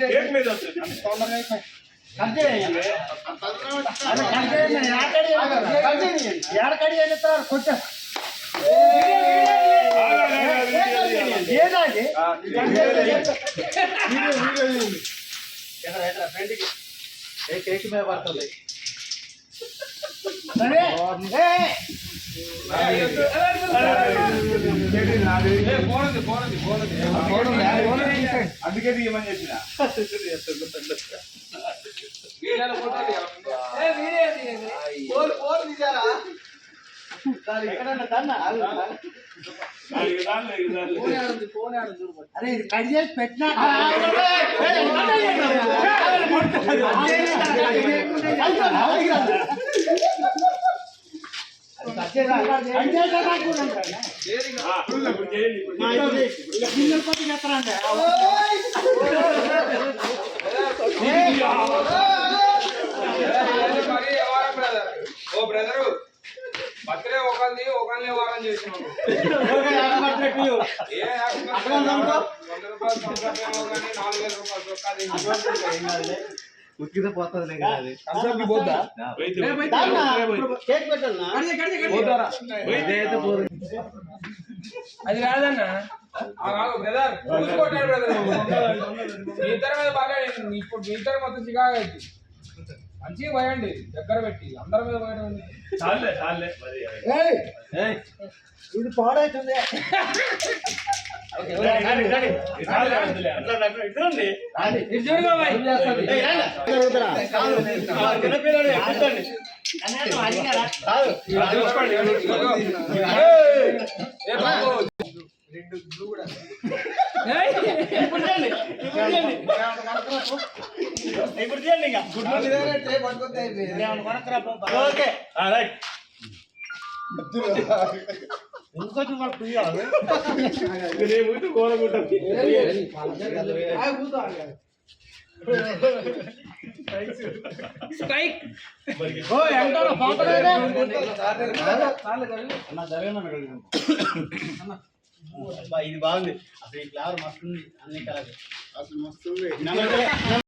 cake మీద పడుతుంది అందుకే తీయమని చెప్పిన అరే ఇది కట్ చేసి పెట్టినా ఓ బ్రదరు బర్త్డే ఒకరిని వారం చేసినావు ఉక్కితే పోతుంది అది కాదన్నా బ్రదర్ చూసుకుంటాడు బ్రదర్ మీ ఇద్దరి మీద బాగా ఇప్పుడు మీ ఇద్దరు మొత్తం చికాగా అయితే మంచిగా పోయండి దగ్గర పెట్టి అందరి మీద పోయండి ఇది పాడైతుంది ఇంకొంచెం ఇది బాగుంది అసలు ఈ ఫ్లేవర్ మస్తుంది అన్ని కలర్ అసలు మస్తుంది